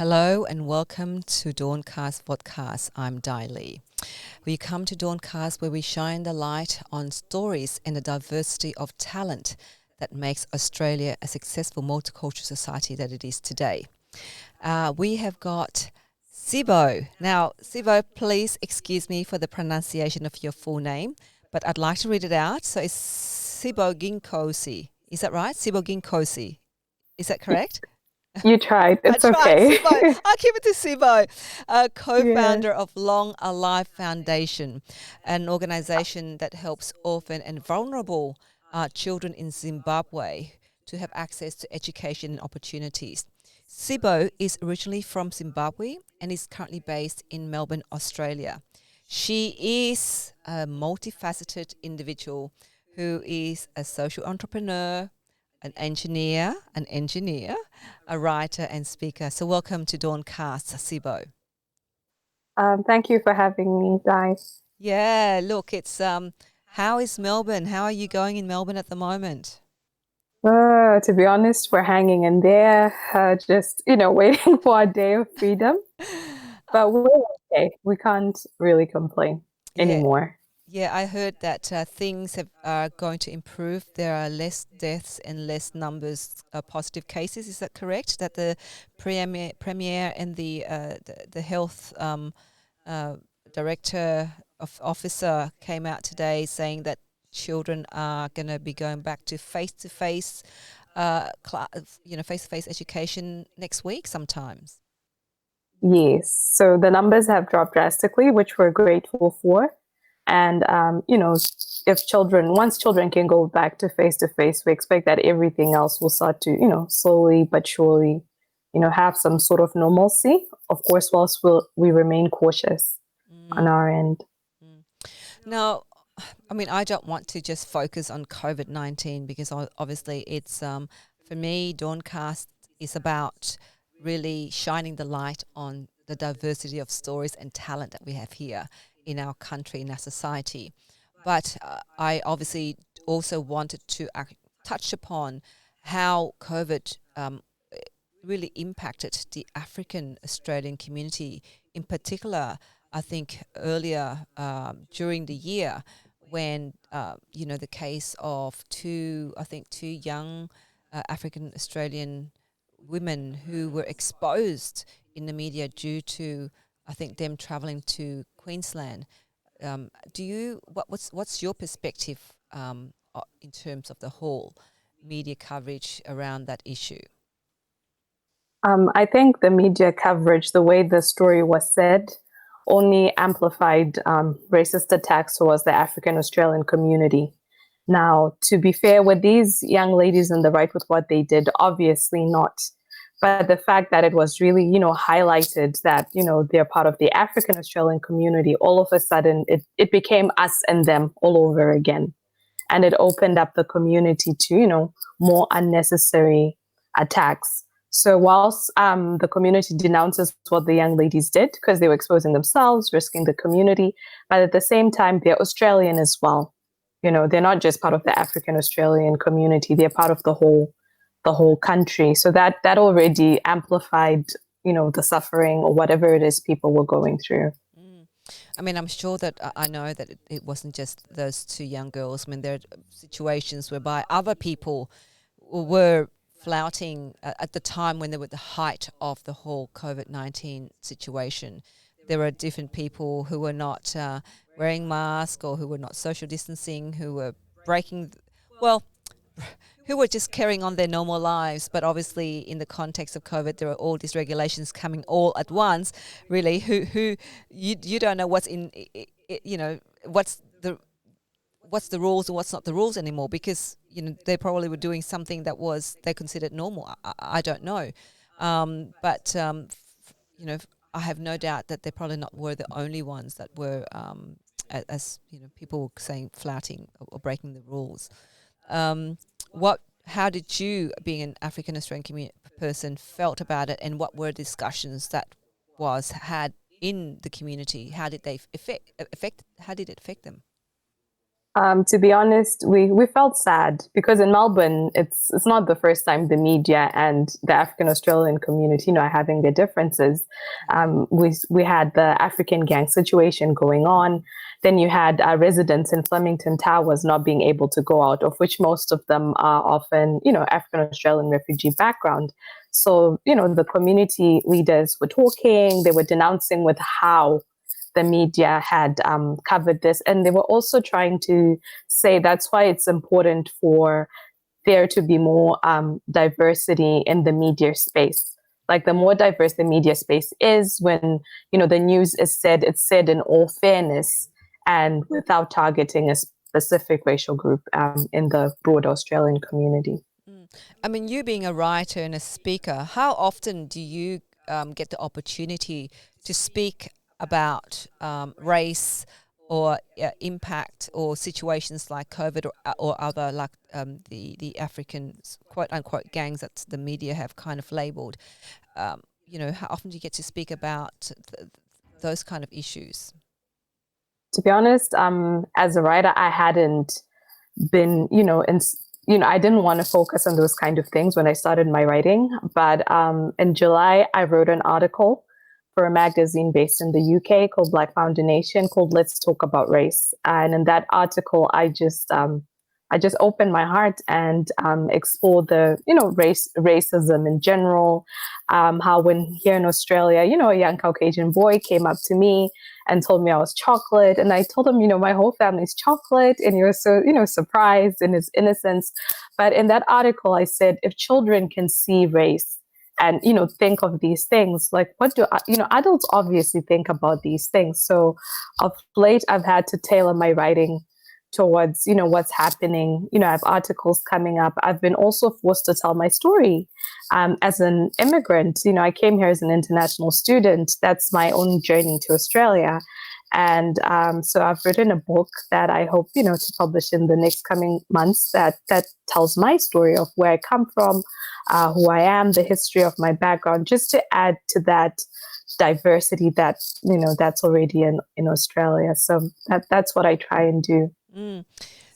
Hello and welcome to DAWNCast podcast. I'm Daily. We come to DAWNCast where we shine the light on stories and the diversity of talent that makes Australia a successful multicultural society that it is today. We have got Sibo. Now, Sibo, please excuse me for the pronunciation of your full name, but I'd like to read it out. So it's Sibongkosi. Is that right? Sibongkosi. Is that correct? You tried. I It's tried okay. Sibo. I'll keep it to Sibo, Yeah. co-founder of Long Alive Foundation, an organization that helps orphan and vulnerable children in Zimbabwe to have access to education and opportunities. Sibo is originally from Zimbabwe and is currently based in Melbourne, Australia. She is a multifaceted individual who is a social entrepreneur, an engineer, a writer and speaker. So welcome to DAWNCast, Sibo. Thank you for having me, guys. Yeah, look, it's how is Melbourne? How are you going in Melbourne at the moment? To be honest, we're hanging in there, just, waiting for our day of freedom. But we're okay. We can't really complain Yeah, anymore. yeah, I heard that things are going to improve. There are less deaths and less numbers of positive cases. Is that correct? That the premier and the health uh, director of officer came out today saying that children are going to be going back to face-to-face, face-to-face education next week sometimes. Yes. So the numbers have dropped drastically, which we're grateful for. And, if once children can go back to face, we expect that everything else will start to, slowly but surely, have some sort of normalcy. Of course, whilst we remain cautious on Mm, our end. mm. Now, I mean, I don't want to just focus on COVID-19 because obviously it's, for me, Dawncast is about really shining the light on the diversity of stories and talent that we have here in our country, in our society. But I obviously also wanted to touch upon how COVID really impacted the African Australian community in particular. I think earlier during the year when the case of two young African Australian women who were exposed in the media due to I think them traveling to Queensland. Do you what's your perspective in terms of the whole media coverage around that issue? I think the media coverage, the way the story was said, only amplified racist attacks towards the African Australian community. Now, to be fair, were these young ladies in the right with what they did? Obviously not. But the fact that it was really, highlighted that, they're part of the African Australian community, all of a sudden it became us and them all over again. And it opened up the community to, more unnecessary attacks. So whilst the community denounces what the young ladies did because they were exposing themselves, risking the community, but at the same time, they're Australian as well. They're not just part of the African Australian community; they're part of the whole country. So that already amplified, the suffering or whatever it is people were going through. Mm. I mean, I'm sure that I know that it wasn't just those two young girls. I mean, there are situations whereby other people were flouting at the time when they were at the height of the whole COVID-19 situation. There were different people who were not wearing masks or who were not social distancing, who were breaking, well, who were just carrying on their normal lives. But obviously, in the context of COVID, there are all these regulations coming all at once. Really, who you don't know what's what's the rules and what's not the rules anymore because they probably were doing something that was they considered normal. I don't know, but I have no doubt that they probably not were the only ones that were as people were saying flouting or breaking the rules. Um, what? How did you, being an African Australian person, felt about it, and what were discussions that was had in the community? How did they affect? How did it affect them? To be honest, we felt sad because in Melbourne, it's not the first time the media and the African Australian community, are having their differences. We had the African gang situation going on. Then you had residents in Flemington Towers not being able to go out, of which most of them are often, African Australian refugee background. So, the community leaders were talking, they were denouncing with how the media had covered this. And they were also trying to say that's why it's important for there to be more diversity in the media space. Like the more diverse the media space is, when the news is said, it's said in all fairness and without targeting a specific racial group in the broader Australian community. I mean, you being a writer and a speaker, how often do you get the opportunity to speak about race or impact or situations like COVID or other like the African quote unquote gangs that the media have kind of labelled? How often do you get to speak about those kind of issues? To be honest, as a writer, I hadn't been, I didn't want to focus on those kind of things when I started my writing. But in July, I wrote an article for a magazine based in the UK called Black Foundation called Let's Talk About Race. And in that article, I just opened my heart and explored the, racism in general. How when here in Australia, a young Caucasian boy came up to me and told me I was chocolate. And I told him, my whole family's chocolate. And he was so, surprised in his innocence. But in that article, I said, if children can see race and, think of these things, like what do, adults obviously think about these things. So of late, I've had to tailor my writing towards, what's happening. I have articles coming up. I've been also forced to tell my story as an immigrant. I came here as an international student. That's my own journey to Australia. And so I've written a book that I hope, to publish in the next coming months that tells my story of where I come from, who I am, the history of my background, just to add to that diversity that, that's already in Australia. So that's what I try and do. Mm.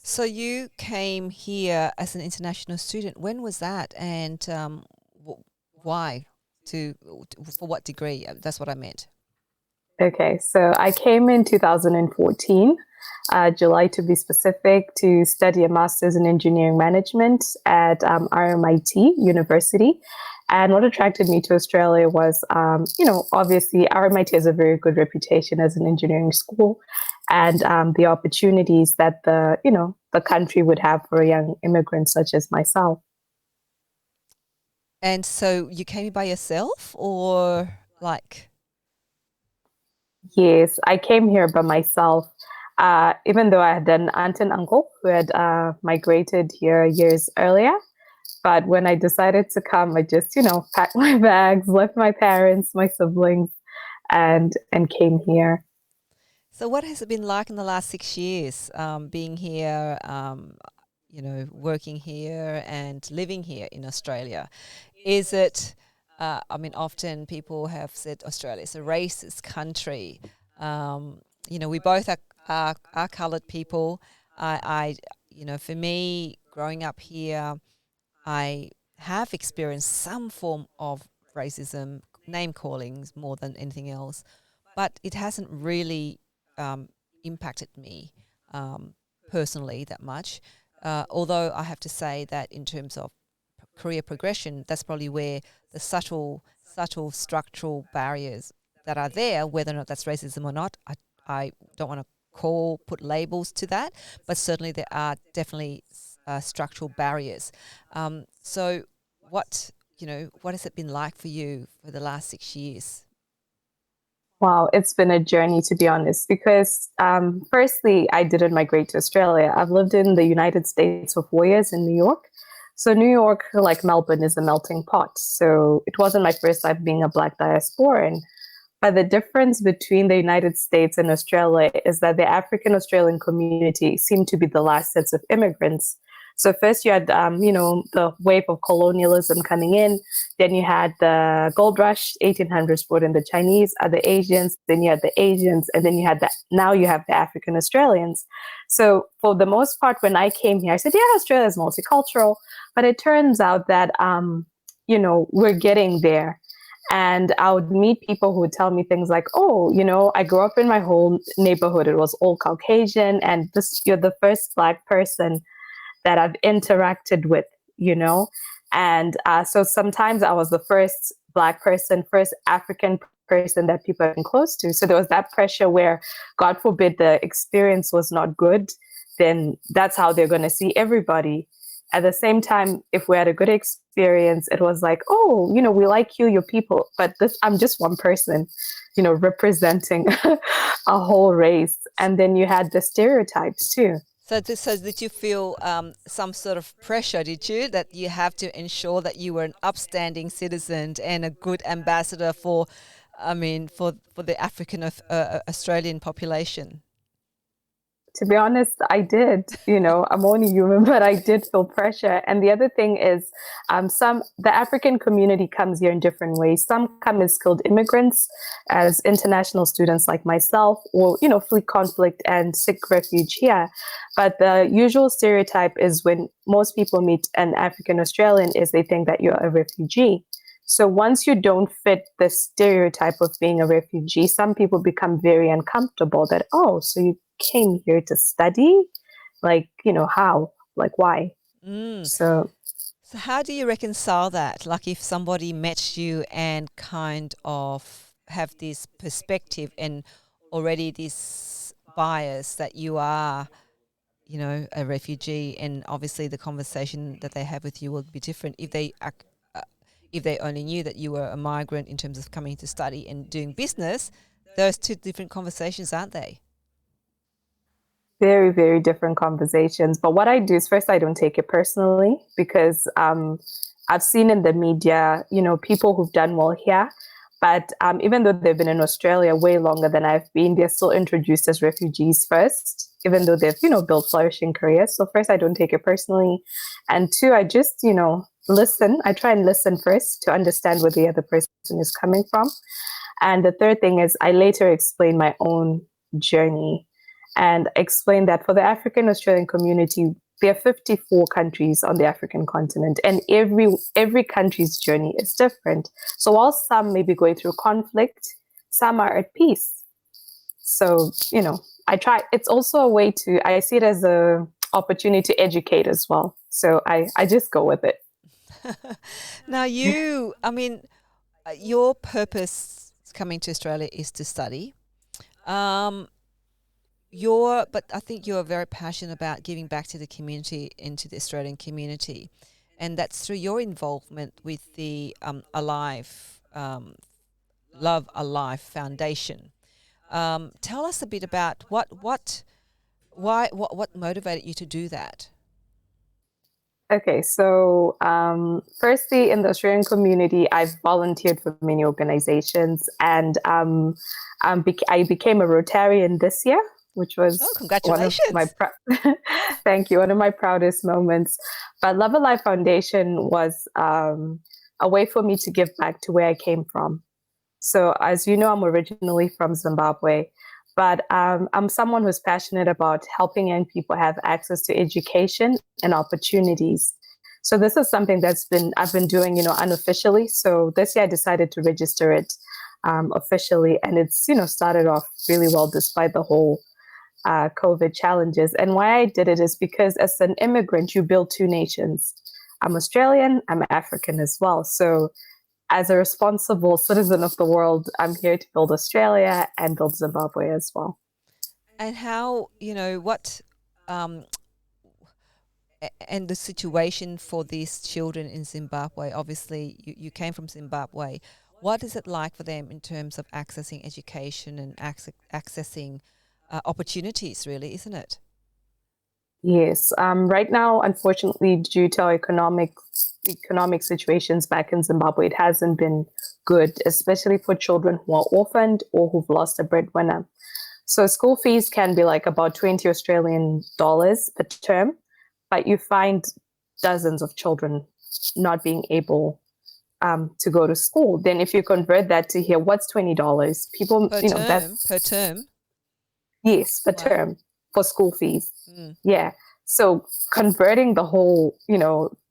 So you came here as an international student. When was that, and why? For what degree? That's what I meant. Okay, so I came in 2014, July to be specific, to study a master's in engineering management at RMIT University. And what attracted me to Australia was, obviously RMIT has a very good reputation as an engineering school, and the opportunities that the country would have for a young immigrant such as myself. And so you came by yourself, or like? Yes, I came here by myself, even though I had an aunt and uncle who had migrated here years earlier. But when I decided to come, I just, packed my bags, left my parents, my siblings, and came here. So what has it been like in the last 6 years, being here, working here and living here in Australia? Is it, often people have said Australia is a racist country. We both are coloured people. For me, growing up here, I have experienced some form of racism, name callings more than anything else, but it hasn't really impacted me personally that much. Although I have to say that in terms of career progression, that's probably where the subtle structural barriers that are there, whether or not that's racism or not, I don't want to put labels to that, but certainly there are definitely structural barriers. So what has it been like for you for the last 6 years? Wow, it's been a journey, to be honest, because firstly, I didn't migrate to Australia. I've lived in the United States for 4 years in New York. So New York, like Melbourne, is a melting pot. So it wasn't my first time being a Black diasporan. But the difference between the United States and Australia is that the African Australian community seemed to be the last sets of immigrants. So first you had, the wave of colonialism coming in. Then you had the gold rush, 1800s brought in the Chinese, the Asians. Then you had the Asians, and then now you have the African Australians. So for the most part, when I came here, I said, yeah, Australia is multicultural, but it turns out that, we're getting there. And I would meet people who would tell me things like, oh, I grew up in my whole neighborhood. It was all Caucasian, and you're the first Black person that I've interacted with, And so sometimes I was the first Black person, first African person that people have been close to. So there was that pressure where, God forbid, the experience was not good, then that's how they're going to see everybody. At the same time, if we had a good experience, it was like, oh, we like you, your people, but I'm just one person, representing a whole race. And then you had the stereotypes too. So did you feel some sort of pressure, did you, that you have to ensure that you were an upstanding citizen and a good ambassador for the African Australian population? To be honest, I did. I'm only human, but I did feel pressure. And the other thing is, the African community comes here in different ways. Some come as skilled immigrants, as international students like myself, or flee conflict and seek refuge here. But the usual stereotype is when most people meet an African Australian is they think that you're a refugee. So once you don't fit the stereotype of being a refugee, some people become very uncomfortable that, oh, so you came here to study? Like, how? Like, why? So how do you reconcile that? Like if somebody met you and kind of have this perspective and already this bias that you are, a refugee, and obviously the conversation that they have with you will be different if they only knew that you were a migrant in terms of coming to study and doing business. Those two different conversations, aren't they? Very, very different conversations. But what I do is first, I don't take it personally because I've seen in the media, people who've done well here. But even though they've been in Australia way longer than I've been, they're still introduced as refugees first, even though they've, built flourishing careers. So first, I don't take it personally. And two, I just, listen. I try and listen first to understand where the other person is coming from. And the third thing is I later explain my own journey and explain that for the African Australian community, there are 54 countries on the African continent, and every country's journey is different. So while some may be going through conflict, some are at peace. So, I try. It's also a way I see it as a opportunity to educate as well. So I just go with it. Now your purpose coming to Australia is to study. But I think you're very passionate about giving back to the community and to the Australian community, and that's through your involvement with the Love Alive Foundation. Tell us a bit about what motivated you to do that. Okay, so firstly, in the Australian community, I've volunteered for many organizations, and I became a Rotarian this year, which was congratulations! Thank you, one of my proudest moments. But Love Alive Foundation was a way for me to give back to where I came from. So, as you know, I'm originally from Zimbabwe. But I'm someone who's passionate about helping young people have access to education and opportunities. So this is something I've been doing, unofficially. So this year I decided to register it officially, and it's started off really well despite the whole COVID challenges. And why I did it is because as an immigrant, you build two nations. I'm Australian, I'm African as well. So as a responsible citizen of the world, I'm here to build Australia and build Zimbabwe as well. And how, and the situation for these children in Zimbabwe, obviously you came from Zimbabwe. What is it like for them in terms of accessing education and accessing opportunities, really, isn't it? Yes. Right now, unfortunately, due to our economic situations back in Zimbabwe, it hasn't been good, especially for children who are orphaned or who've lost a breadwinner. So school fees can be like about 20 Australian dollars per term, but you find dozens of children not being able to go to school. Then if you convert that to here, what's $20? People, Per you know, term? that's, Per term? yes, per Wow. term for school fees. Mm. Yeah. So converting the whole,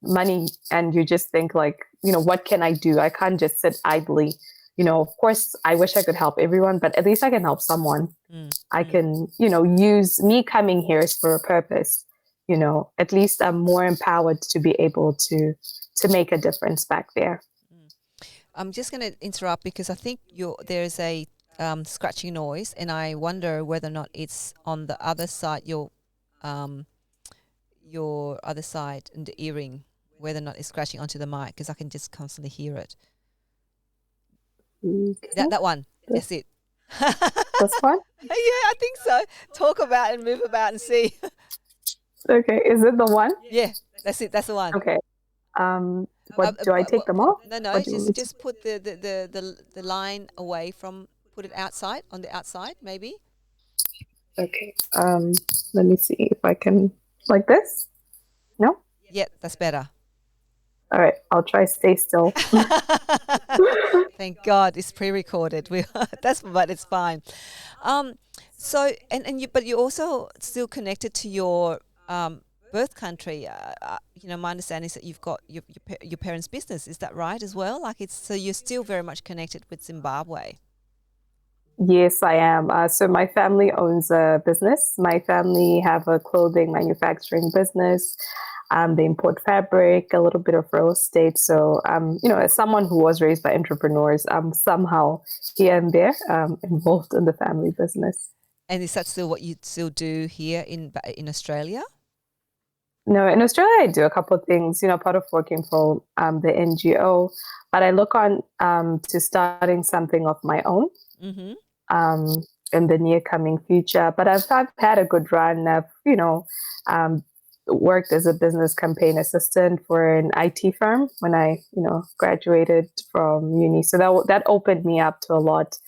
money, and you just think like, what can I do? I can't just sit idly. Of course, I wish I could help everyone, but at least I can help someone. I can, use me coming here is for a purpose. At least I'm more empowered to be able to make a difference back there. I'm just going to interrupt because I think there's a scratching noise, and I wonder whether or not it's on the other side, your other side and the earring, whether or not it's scratching onto the mic, because I can just constantly hear it. Okay. That one. That's it. This one? Yeah, I think so. Talk about and move about and see. Okay. Is it the one? Yeah, that's it. That's the one. Okay. What do I take them off? No. Just put the line away from. Put it outside, on the outside, maybe. Okay. Let me see if I can, like this. No. Yeah, that's better. All right. I'll try stay still. Thank God it's pre-recorded. But it's fine. So but you're also still connected to your birth country. My understanding is that you've got your parents' business. Is that right as well? So you're still very much connected with Zimbabwe. Yes, I am. So my family owns a business. My family have a clothing manufacturing business. They import fabric, a little bit of real estate. So, as someone who was raised by entrepreneurs, I'm somehow here and there involved in the family business. And is that still what you still do here in Australia? No, in Australia, I do a couple of things, part of working for the NGO, but I look on to starting something of my own in the near coming future. But I've had a good run. I've, worked as a business campaign assistant for an IT firm when I, graduated from uni. So that opened me up to a lot.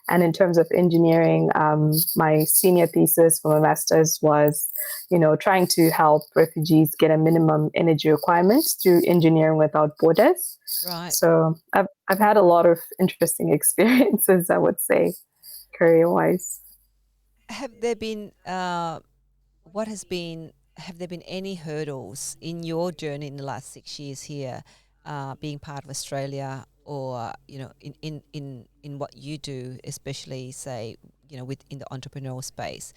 And in terms of engineering, my senior thesis for my master's was, trying to help refugees get a minimum energy requirement through Engineering Without Borders. Right. So I've had a lot of interesting experiences, I would say, career-wise. Have there been have there been any hurdles in your journey in the last 6 years here, being part of Australia, or in what you do, especially say within the entrepreneurial space?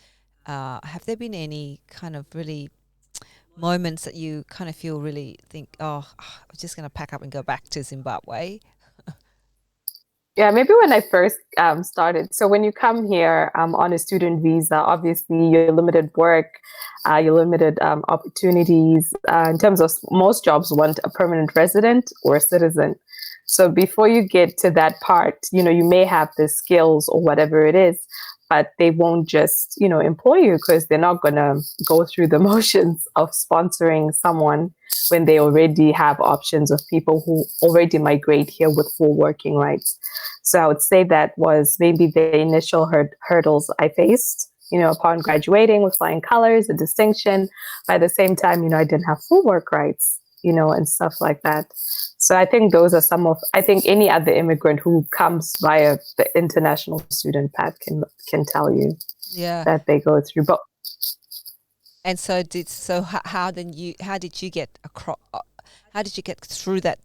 Have there been any kind of really moments that you kind of feel really think, I'm just going to pack up and go back to Zimbabwe? Yeah, maybe when I first started. So when you come here on a student visa, obviously you're limited work, you're limited opportunities. In terms of most jobs want a permanent resident or a citizen. So before you get to that part, you may have the skills or whatever it is, but they won't just, employ you because they're not going to go through the motions of sponsoring someone when they already have options of people who already migrate here with full working rights. So I would say that was maybe the initial hurdles I faced, upon graduating with flying colors, a distinction. But at the same time, I didn't have full work rights, and stuff like that. So I think those are I think any other immigrant who comes via the international student path can tell you that they go through. But and how did you get across? How did you get through that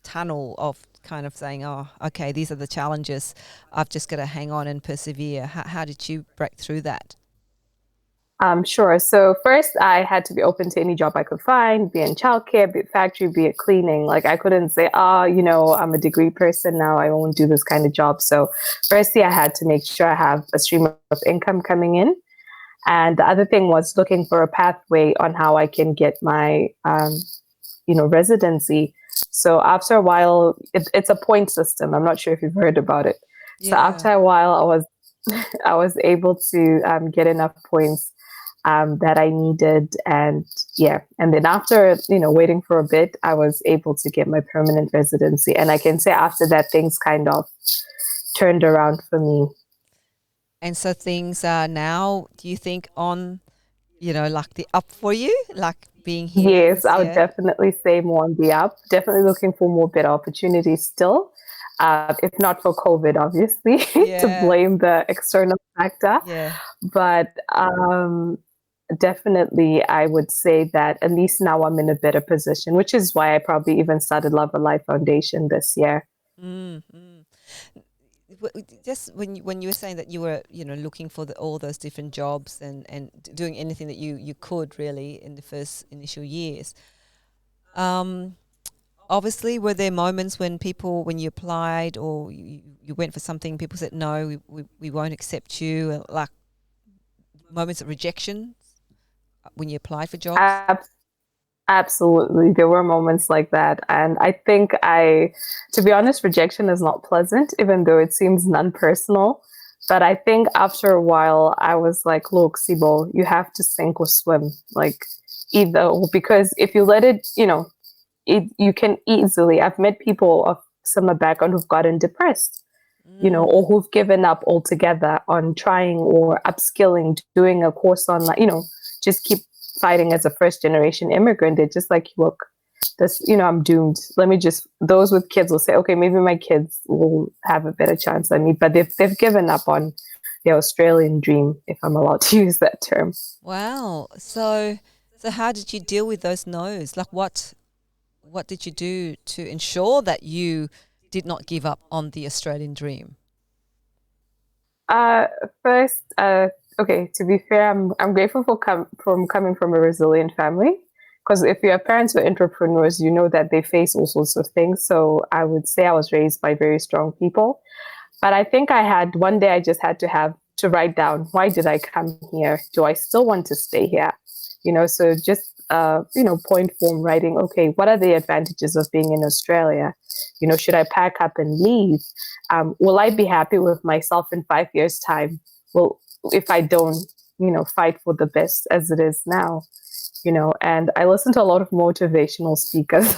tunnel of kind of saying, oh, okay, these are the challenges. I've just got to hang on and persevere. How did you break through that? Sure. So first, I had to be open to any job I could find, be in childcare, be it factory, be it cleaning. Like I couldn't say, I'm a degree person now, I won't do this kind of job. So firstly, I had to make sure I have a stream of income coming in. And the other thing was looking for a pathway on how I can get my, residency. So after a while, it's a point system. I'm not sure if you've heard about it. Yeah. So after a while, I was able to get enough points that I needed. And yeah, and then after, waiting for a bit, I was able to get my permanent residency. And I can say after that, things kind of turned around for me. And so things are now, do you think, on, like the up for you, like being here Yes, this I would year? definitely say more on the up. Definitely looking for more better opportunities still. If not for COVID, obviously, to Yeah, blame the external factor. yeah. But definitely, I would say that at least now I'm in a better position, which is why I probably even started Love Alive Foundation this year. Mm, mm. Just when you were saying that you were looking for all those different jobs and doing anything that you could really in the first initial years, um, obviously were there moments when you applied or you went for something, people said no, we won't accept you, like moments of rejection when you applied for jobs? Ab- Absolutely. There were moments like that. And I think to be honest, rejection is not pleasant, even though it seems non personal. But I think after a while, I was like, look, Sibo, you have to sink or swim. Like, either, because if you let it, you can easily. I've met people of similar background who've gotten depressed, Mm, or who've given up altogether on trying or upskilling, doing a course on, just keep fighting as a first generation immigrant. They're just like, look, this, I'm doomed. Let me just, those with kids will say, okay, maybe my kids will have a better chance than me, but they've given up on the Australian dream, if I'm allowed to use that term. wow. So how did you deal with those no's? Like what did you do to ensure that you did not give up on the Australian dream? Uh, First, okay. To be fair, I'm grateful for from coming from a resilient family. Because if your parents were entrepreneurs, you know that they face all sorts of things. So I would say I was raised by very strong people. But I think I had one day I just had to write down, why did I come here? Do I still want to stay here? So just point form writing. Okay, what are the advantages of being in Australia? Should I pack up and leave? Will I be happy with myself in 5 years' time? Well, if I don't, fight for the best as it is now. And I listen to a lot of motivational speakers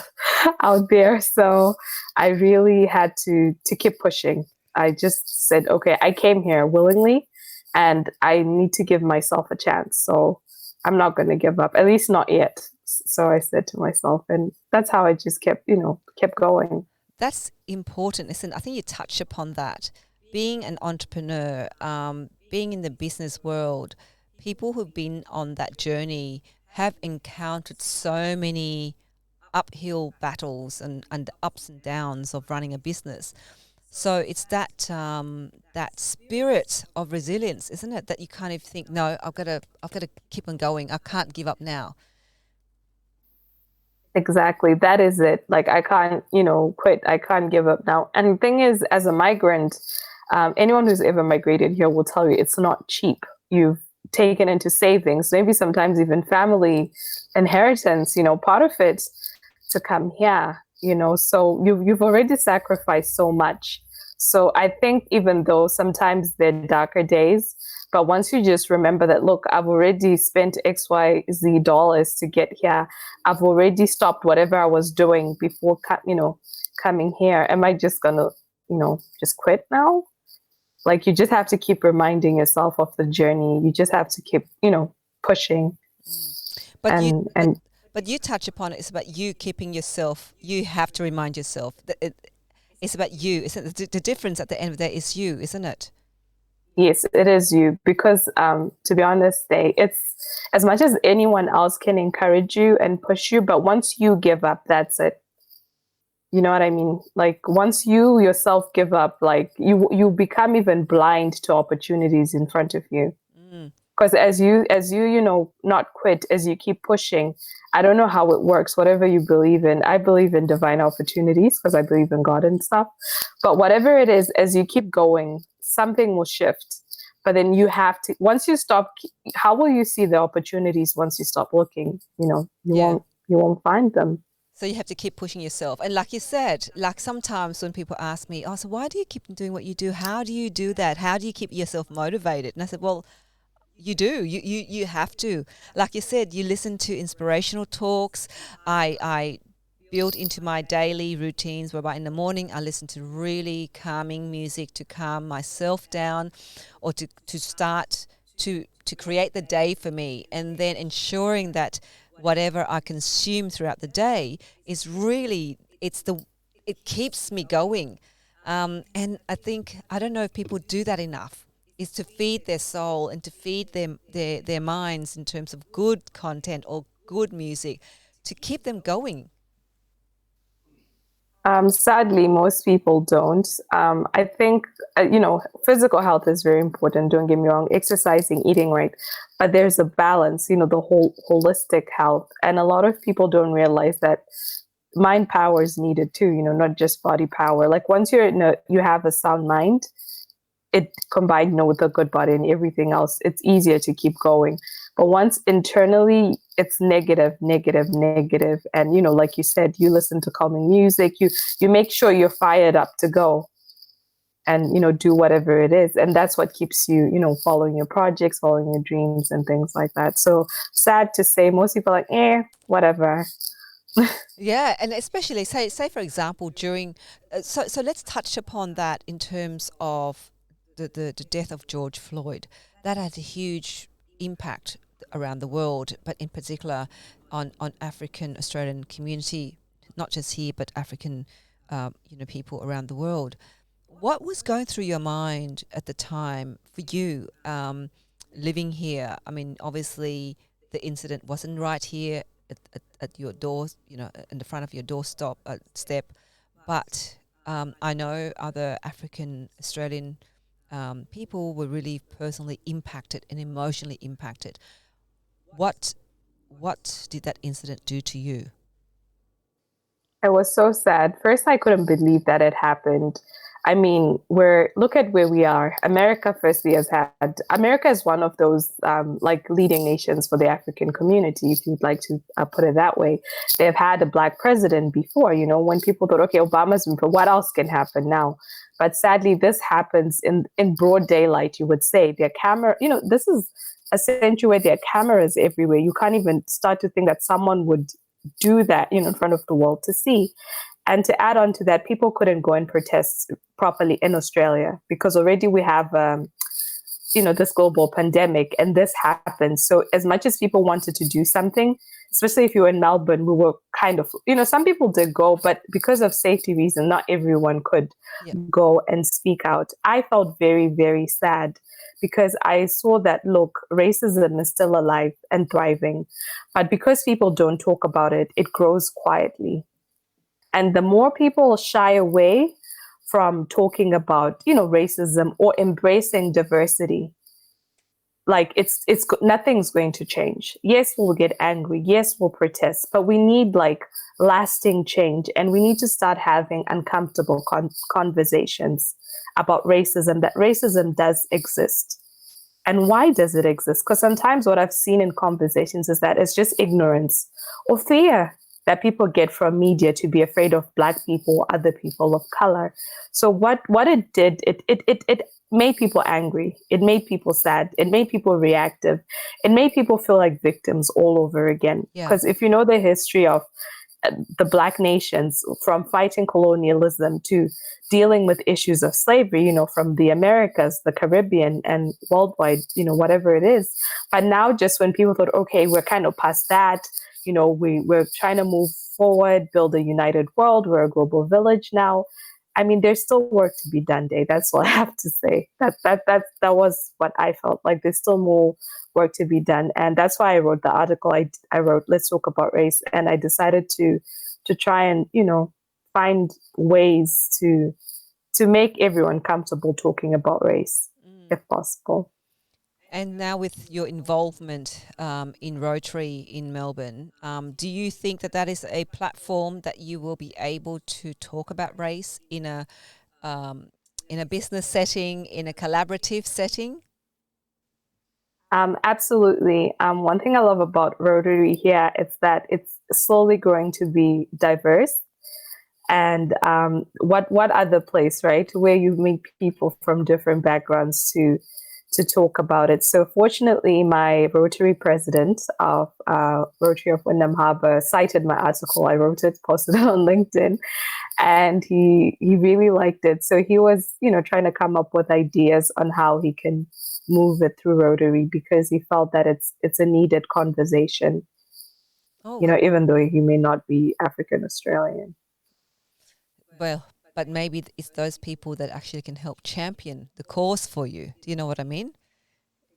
out there. So I really had to keep pushing. I just said, okay, I came here willingly and I need to give myself a chance. So I'm not going to give up, at least not yet. So I said to myself, and that's how I just kept going. That's important. Listen, I think you touch upon that. Being an entrepreneur, being in the business world, people who've been on that journey have encountered so many uphill battles and ups and downs of running a business. So it's that spirit of resilience, isn't it? That you kind of think, no, I've got to keep on going. I can't give up now. Exactly. That is it. Like, I can't, quit. I can't give up now. And the thing is, as a migrant, anyone who's ever migrated here will tell you it's not cheap. You've taken into savings, maybe sometimes even family inheritance, part of it to come here, so you've already sacrificed so much. So I think even though sometimes they're darker days, but once you just remember that, look, I've already spent XYZ dollars to get here. I've already stopped whatever I was doing before, coming here. Am I just gonna, just quit now? Like, you just have to keep reminding yourself of the journey. You just have to keep, pushing But you and but and but you touch upon it. It's about you keeping yourself. You have to remind yourself that it's about you. It's the difference at the end of the day is you, isn't it? yes, it is you. Because to be honest, it's as much as anyone else can encourage you and push you, but once you give up, that's it. You know what I mean? Like, once you yourself give up, like, you become even blind to opportunities in front of you. Mm, Because as you not quit, as you keep pushing. I don't know how it works, whatever you believe in. I believe in divine opportunities because I believe in God and stuff. But whatever it is, as you keep going, something will shift. But then you have to, once you stop, how will you see the opportunities once you stop looking? You yeah. won't find them. So you have to keep pushing yourself. And like you said, like sometimes when people ask me, oh, so why do you keep doing what you do? How do you do that? How do you keep yourself motivated? And I said, well, You do. You have to. Like you said, you listen to inspirational talks. I build into my daily routines whereby in the morning I listen to really calming music to calm myself down, or to start to create the day for me, and then ensuring that whatever I consume throughout the day is really it keeps me going. And I think, I don't know if people do that enough, is to feed their soul and to feed their minds in terms of good content or good music to keep them going. Sadly, most people don't. I think, physical health is very important. Don't get me wrong, exercising, eating right. But there's a balance, the whole holistic health. And a lot of people don't realize that mind power is needed too, not just body power. Like once you have a sound mind, it combined, with a good body and everything else, it's easier to keep going. But once internally it's negative, negative, negative, and like you said, you listen to calming music, you make sure you're fired up to go and do whatever it is, and that's what keeps you following your projects, following your dreams and things like that. So sad to say, most people are like, whatever. Yeah, and especially say for example during so let's touch upon that in terms of the death of George Floyd. That had a huge impact around the world, but in particular on African Australian community, not just here but African people around the world. What was going through your mind at the time for you, living here? I mean, obviously, the incident wasn't right here at your door, in the front of your doorstep, step, but I know other African Australian people were really personally impacted and emotionally impacted. What what did that incident do to you? It was so sad. First, I couldn't believe that it happened. I mean, look at where we are. America, firstly, America is one of those like leading nations for the African community, if you'd like to put it that way. They've had a black president before, when people thought, okay, Obama's been, what else can happen now? But sadly, this happens in broad daylight, you would say. Their camera, this is a century where there are cameras everywhere. You can't even start to think that someone would do that, in front of the world to see. And to add on to that, people couldn't go and protest properly in Australia because already we have, this global pandemic, and this happened. So as much as people wanted to do something, especially if you were in Melbourne, we were kind of, some people did go, but because of safety reasons, not everyone could go and speak out. I felt very, very sad because I saw that, look, racism is still alive and thriving. But because people don't talk about it, it grows quietly. And the more people shy away from talking about, racism or embracing diversity, like it's nothing's going to change. Yes, we'll get angry. Yes, we'll protest, but we need like lasting change, and we need to start having uncomfortable conversations about racism. That racism does exist, and why does it exist? Because sometimes what I've seen in conversations is that it's just ignorance or fear that people get from media to be afraid of Black people or other people of color. So what it did, it made people angry. It made people sad. It made people reactive. It made people feel like victims all over again. Yeah. Because if you know the history of the Black nations, from fighting colonialism to dealing with issues of slavery, from the Americas, the Caribbean, and worldwide, whatever it is. But now just when people thought, okay, we're kind of past that, we're trying to move forward, build a united world, we're a global village now. I mean, there's still work to be done, Dave. That's all I have to say. That was what I felt like. There's still more work to be done, and that's why I wrote the article. I wrote, "Let's talk about race," and I decided to try and find ways to make everyone comfortable talking about race, if possible. And now, with your involvement in Rotary in Melbourne, do you think that is a platform that you will be able to talk about race um, in a business setting, in a collaborative setting? Absolutely. One thing I love about Rotary here is that it's slowly growing to be diverse. And what other place, right, where you meet people from different backgrounds to talk about it. So fortunately, my Rotary president of Rotary of Wyndham Harbour cited my article. I wrote it, posted it on LinkedIn, and he really liked it. So he was, trying to come up with ideas on how he can move it through Rotary, because he felt that it's a needed conversation. Oh, Even though he may not be African Australian. well, but maybe it's those people that actually can help champion the cause for you. Do you know what I mean?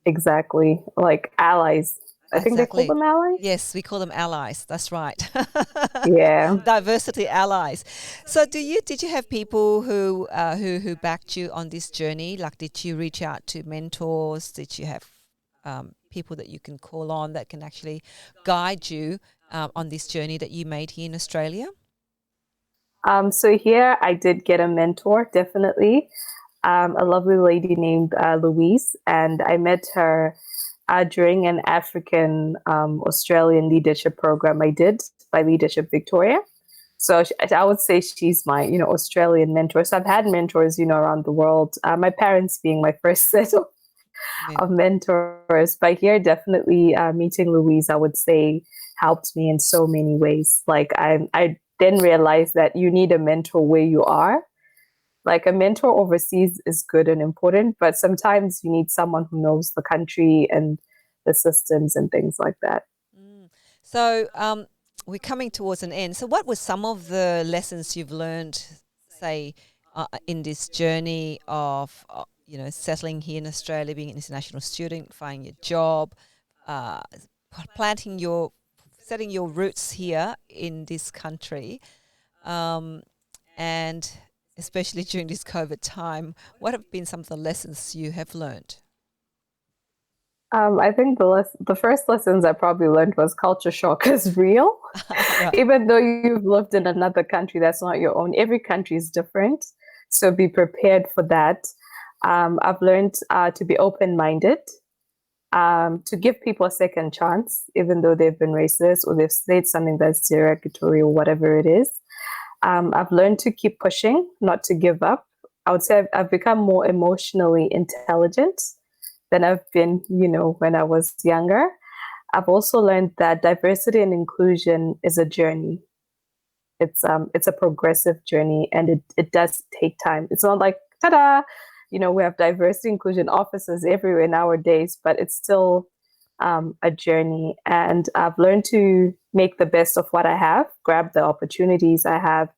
Exactly. Like allies. I think they call Exactly. them allies. Yes, we call them allies. That's right. Yeah. Diversity allies. So, did you have people who backed you on this journey? Like, did you reach out to mentors? Did you have people that you can call on that can actually guide you on this journey that you made here in Australia? So here I did get a mentor, definitely. A lovely lady named Louise, and I met her during an African Australian leadership program I did by Leadership Victoria. So I would say she's my, Australian mentor. So I've had mentors, around the world. My parents being my first set Yeah. of mentors, but here definitely meeting Louise, I would say, helped me in so many ways. Like I then realized that you need a mentor where you are. Like a mentor overseas is good and important, but sometimes you need someone who knows the country and the systems and things like that. Mm. So we're coming towards an end. So what were some of the lessons you've learned, say, in this journey of settling here in Australia, being an international student, finding your job, uh, setting your roots here in this country, and especially during this COVID time? What have been some of the lessons you have learned? I think the first lessons I probably learned was culture shock is real. Right. Even though you've lived in another country that's not your own, every country is different. So be prepared for that. I've learned to be open-minded, to give people a second chance, even though they've been racist or they've said something that's derogatory or whatever it is. I've learned to keep pushing, not to give up. I would say I've become more emotionally intelligent than I've been, when I was younger. I've also learned that diversity and inclusion is a journey. It's a progressive journey, and it does take time. It's not like ta-da, we have diversity inclusion officers everywhere nowadays, but it's still a journey. And I've learned to make the best of what I have, grab the opportunities I have,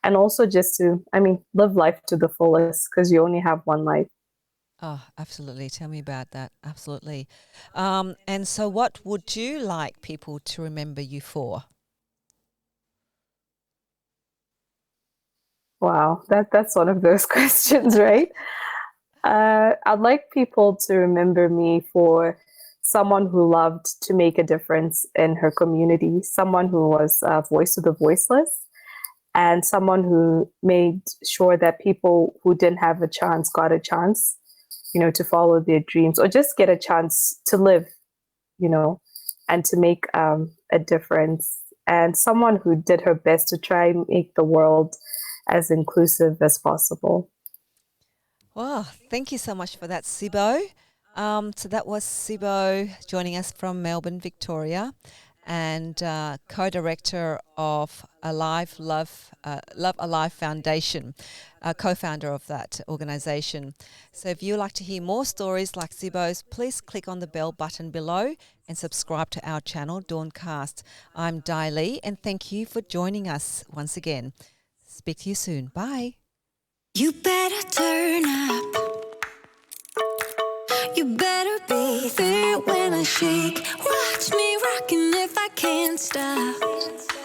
and also just to, live life to the fullest, because you only have one life. Oh, absolutely. Tell me about that. Absolutely. And so, what would you like people to remember you for? Wow, that's one of those questions, right? I'd like people to remember me for someone who loved to make a difference in her community, someone who was a voice to the voiceless, and someone who made sure that people who didn't have a chance got a chance, to follow their dreams or just get a chance to live, and to make a difference. And someone who did her best to try and make the world as inclusive as possible. Well, thank you so much for that, Sibo. So that was Sibo joining us from Melbourne, Victoria, and co-director of Love Alive Foundation, co-founder of that organisation. So if you'd like to hear more stories like Sibo's, please click on the bell button below and subscribe to our channel, DAWNCast. I'm Dai Lee, and thank you for joining us once again. Speak to you soon. Bye. You better turn up. You better be there when I shake. Watch me rocking if I can't stop.